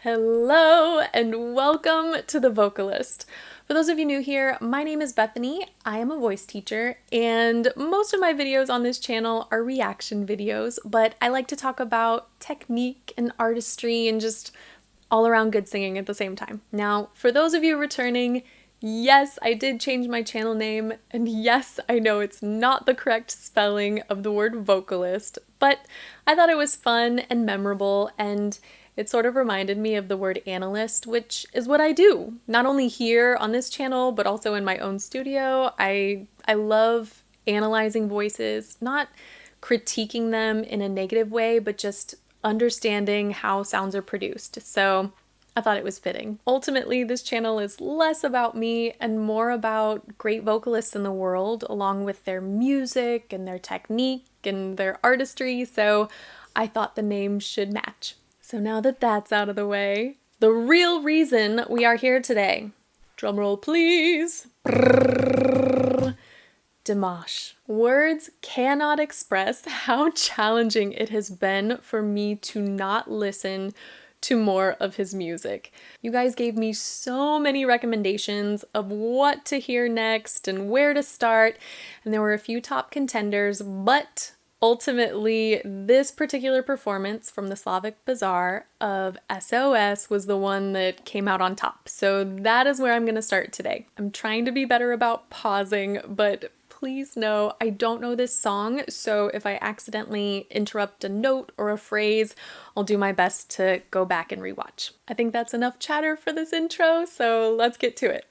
Hello and welcome to The Vocalist. For those of you new here, my name is Bethany. I am a voice teacher and most of my videos on this channel are reaction videos, but I like to talk about technique and artistry and just all around good singing at the same time. Now, for those of you returning, yes, I did change my channel name, and yes, I know it's not the correct spelling of the word vocalist, but I thought it was fun and memorable, and it sort of reminded me of the word analyst, which is what I do, not only here on this channel, but also in my own studio. I love analyzing voices, not critiquing them in a negative way, but just understanding how sounds are produced. So I thought it was fitting. Ultimately, this channel is less about me and more about great vocalists in the world, along with their music and their technique and their artistry, so I thought the name should match. So now that that's out of the way, the real reason we are here today. Drumroll please. Dimash. Words cannot express how challenging it has been for me to not listen to more of his music. You guys gave me so many recommendations of what to hear next and where to start, and there were a few top contenders, but ultimately, this particular performance from the Slavic Bazaar of S.O.S. was the one that came out on top. So that is where I'm going to start today. I'm trying to be better about pausing, but please know I don't know this song, so if I accidentally interrupt a note or a phrase, I'll do my best to go back and rewatch. I think that's enough chatter for this intro, so let's get to it.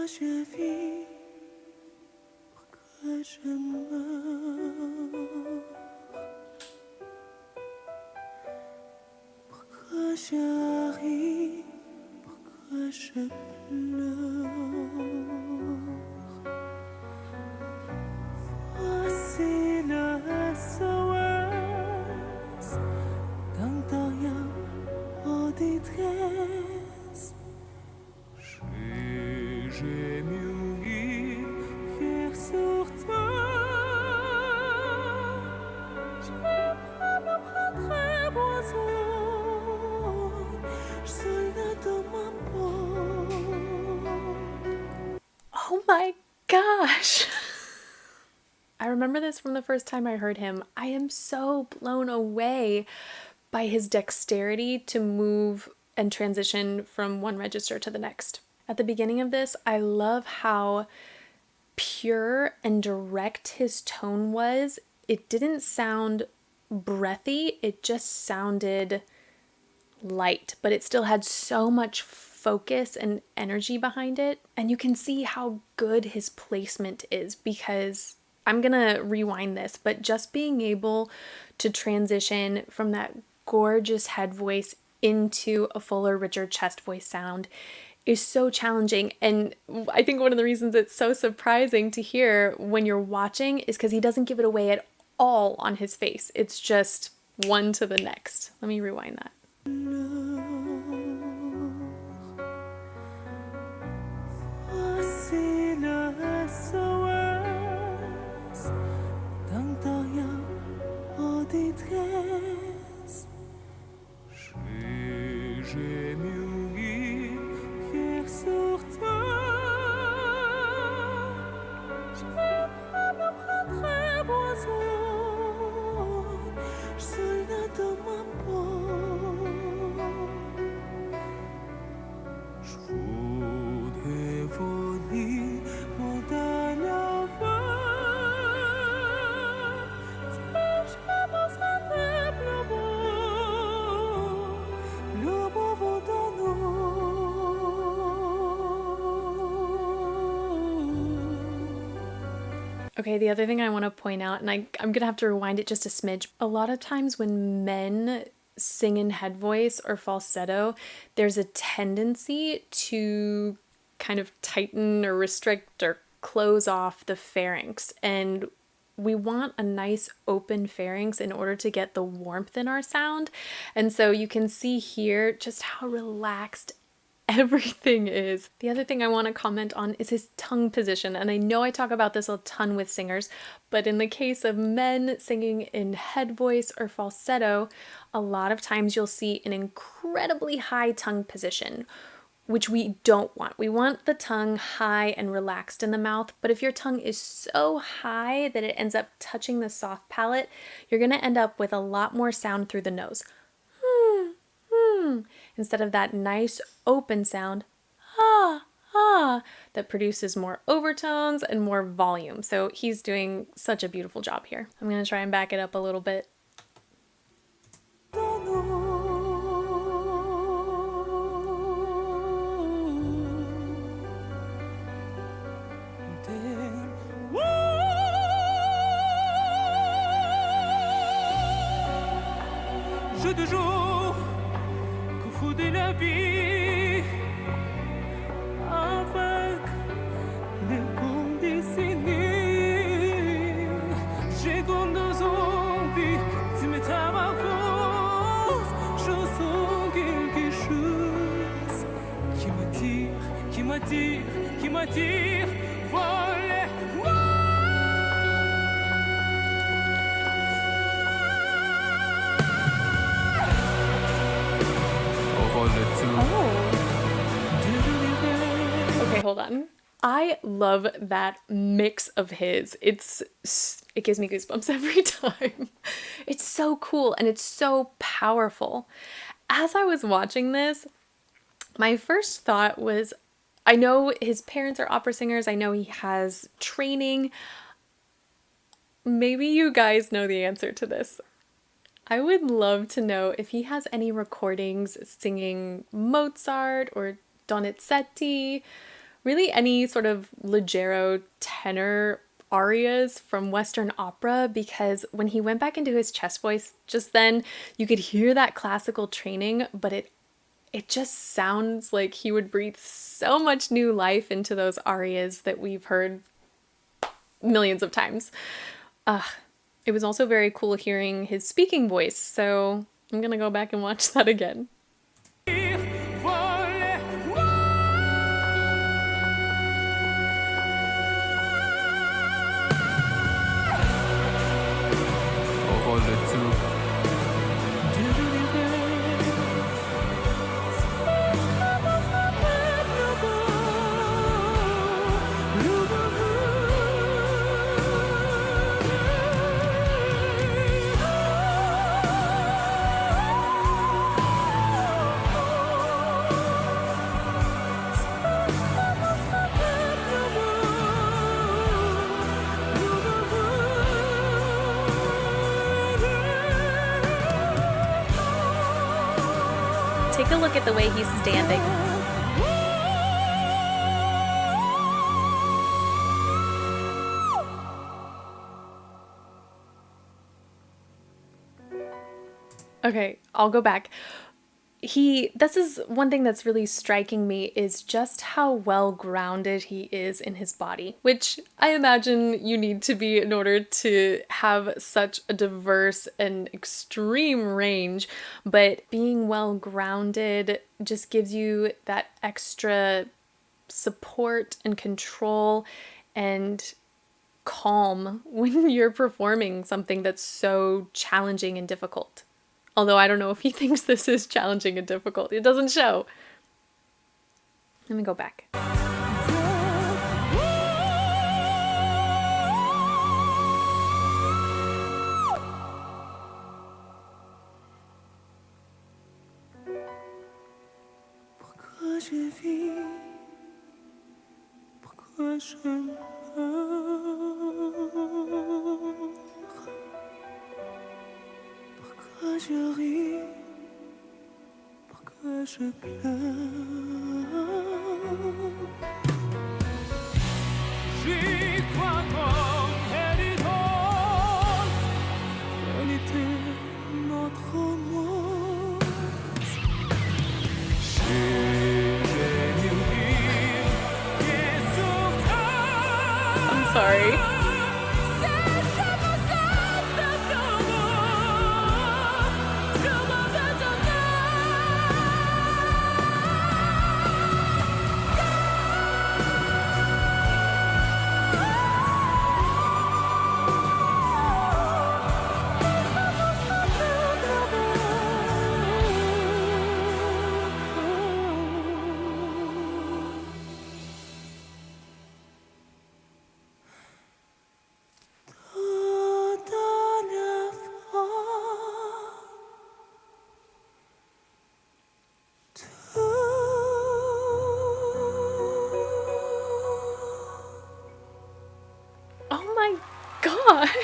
Je vis, pourquoi je meurs, pourquoi je ris, pourquoi je pleure. Voici le S.O.S, t'entends rien en détresse. J'ai mûri hier sur toi. Je me prendrai poison, je serai dans ma peau. Oh my gosh! I remember this from the first time I heard him. I am so blown away by his dexterity to move and transition from one register to the next. At the beginning of this, I love how pure and direct his tone was. It didn't sound breathy, it just sounded light, but it still had so much focus and energy behind it. And you can see how good his placement is, because I'm gonna rewind this, but just being able to transition from that gorgeous head voice into a fuller, richer chest voice sound is so challenging. And I think one of the reasons it's so surprising to hear when you're watching is because he doesn't give it away at all on his face. It's just one to the next. Let me rewind that. Voici le S.O.S, t'entends rien en détresse. J'ai mûri hier sur toi. Je me prendrai poison, je serai dans ma peau. Je voudrais voler monter la voix. Je me sentais plus beau dans nous. Okay, the other thing I want to point out, and I'm going to have to rewind it just a smidge. A lot of times when men sing in head voice or falsetto, there's a tendency to kind of tighten or restrict or close off the pharynx. And we want a nice open pharynx in order to get the warmth in our sound. And so you can see here just how relaxed everything is. The other thing I want to comment on is his tongue position. And I know I talk about this a ton with singers, but in the case of men singing in head voice or falsetto, a lot of times you'll see an incredibly high tongue position, which we don't want. We want the tongue high and relaxed in the mouth, but if your tongue is so high that it ends up touching the soft palate, you're gonna end up with a lot more sound through the nose. Instead of that nice open sound, that produces more overtones and more volume. So he's doing such a beautiful job here. I'm gonna try and back it up a little bit. Jeu de jour qu'au fond de la vie, avec les bons décennies, j'ai donné aux envies, tu métamorphoses, je sens quelque chose qui m'attire, voler. Okay, hold on. I love that mix of his. It gives me goosebumps every time. It's so cool and it's so powerful. As I was watching this, my first thought was, I know his parents are opera singers. I know he has training. Maybe you guys know the answer to this. I would love to know if he has any recordings singing Mozart or Donizetti, really any sort of leggero tenor arias from Western opera, because when he went back into his chest voice just then, you could hear that classical training, but it just sounds like he would breathe so much new life into those arias that we've heard millions of times. It was also very cool hearing his speaking voice, so I'm gonna go back and watch that again. Take a look at the way he's standing. Okay, I'll go back. This is one thing that's really striking me, is just how well grounded he is in his body, which I imagine you need to be in order to have such a diverse and extreme range, but being well grounded just gives you that extra support and control and calm when you're performing something that's so challenging and difficult. Although I don't know if he thinks this is challenging and difficult. It doesn't show. Let me go back. Pourquoi je vis? Pourquoi je meurs? Pourquoi je ris? Pourquoi je pleure? J'y crois comme pénitence, quelle était notre mort? I'm sorry.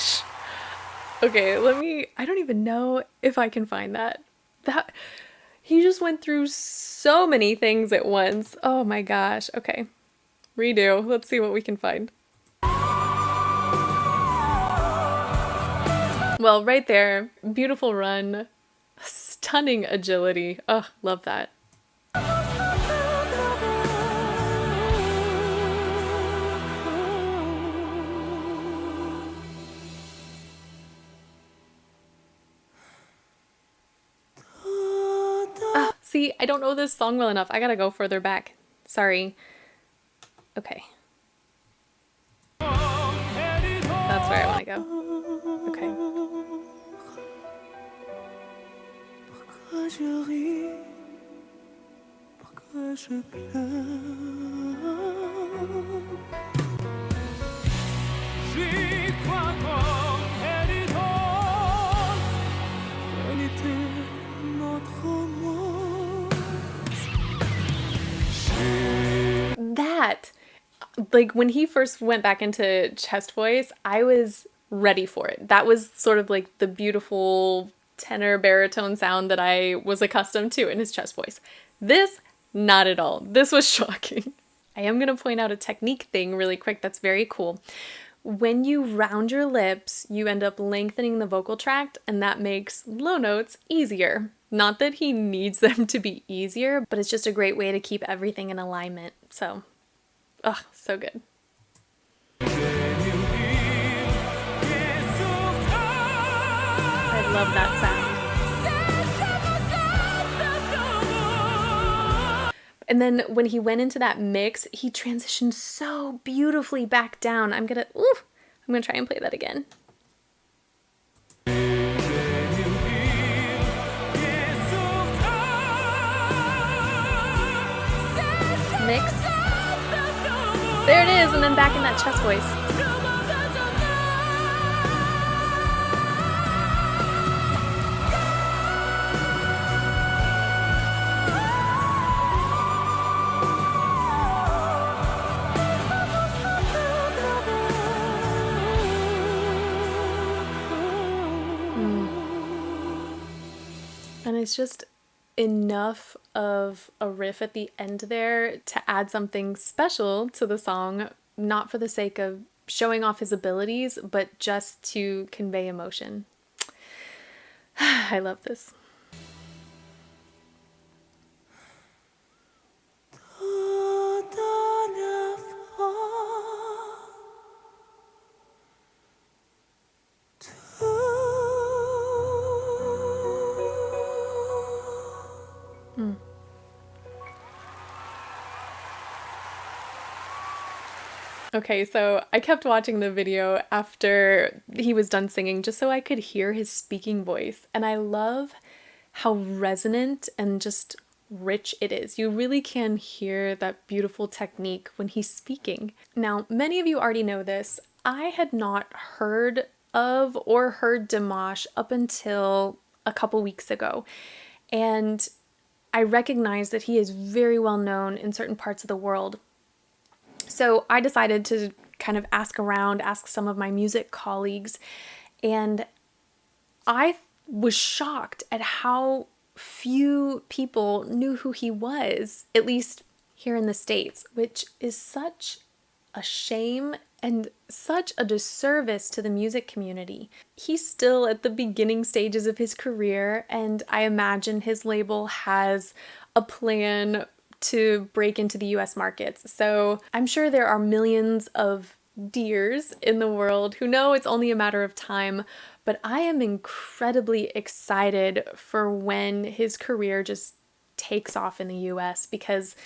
gosh. Okay, I don't even know if I can find that. He just went through so many things at once. Oh my gosh. Okay, redo. Let's see what we can find. Well, right there, beautiful run, stunning agility. Oh, love that. Ah, see, I don't know this song well enough. I gotta go further back. Sorry. Okay. That's where I want to go. Okay. Pourquoi je ris, pourquoi je pleure. J'y crois comme elle est haute, elle était notre romance. That, like when he first went back into chest voice, I was ready for it. That was sort of like the beautiful tenor baritone sound that I was accustomed to in his chest voice. This, not at all. This was shocking. I am going to point out a technique thing really quick that's very cool. When you round your lips, you end up lengthening the vocal tract, and that makes low notes easier. Not that he needs them to be easier, but it's just a great way to keep everything in alignment. So, oh, so good. I love that sound. And then when he went into that mix, he transitioned so beautifully back down. I'm gonna try and play that again. Mix. There it is, and then back in that chest voice. And it's just enough of a riff at the end there to add something special to the song, not for the sake of showing off his abilities, but just to convey emotion. I love this. Okay, so I kept watching the video after he was done singing just so I could hear his speaking voice. And I love how resonant and just rich it is. You really can hear that beautiful technique when he's speaking. Now, many of you already know this. I had not heard of or heard Dimash up until a couple weeks ago. And I recognize that he is very well known in certain parts of the world. So I decided to kind of ask around, ask some of my music colleagues, and I was shocked at how few people knew who he was, at least here in the States, which is such a shame and such a disservice to the music community. He's still at the beginning stages of his career, and I imagine his label has a plan to break into the US markets. So I'm sure there are millions of deers in the world who know it's only a matter of time, but I am incredibly excited for when his career just takes off in the US, because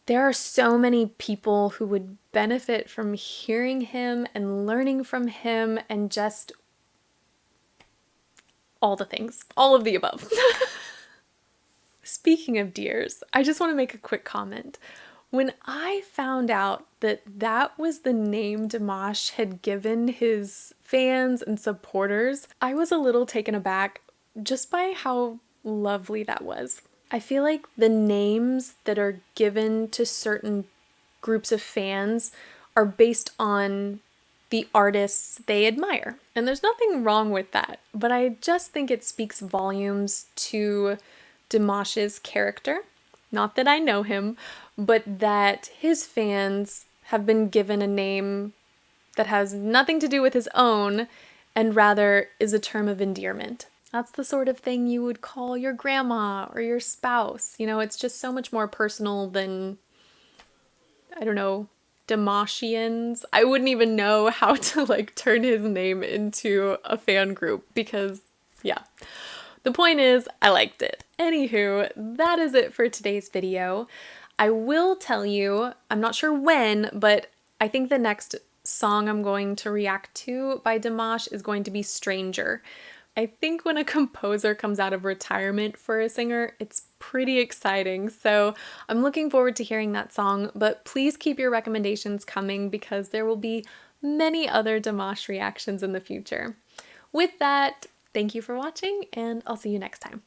there are so many people who would benefit from hearing him and learning from him and just all the things, all of the above. Speaking of deers, I just want to make a quick comment. When I found out that that was the name Dimash had given his fans and supporters, I was a little taken aback just by how lovely that was. I feel like the names that are given to certain groups of fans are based on the artists they admire. And there's nothing wrong with that, but I just think it speaks volumes to Dimash's character. Not that I know him, but that his fans have been given a name that has nothing to do with his own and rather is a term of endearment. That's the sort of thing you would call your grandma or your spouse. You know, it's just so much more personal than, I don't know, Dimashians. I wouldn't even know how to like turn his name into a fan group because, yeah. The point is, I liked it. Anywho, that is it for today's video. I will tell you, I'm not sure when, but I think the next song I'm going to react to by Dimash is going to be Stranger. I think when a composer comes out of retirement for a singer, it's pretty exciting. So I'm looking forward to hearing that song, but please keep your recommendations coming because there will be many other Dimash reactions in the future. With that, thank you for watching and I'll see you next time.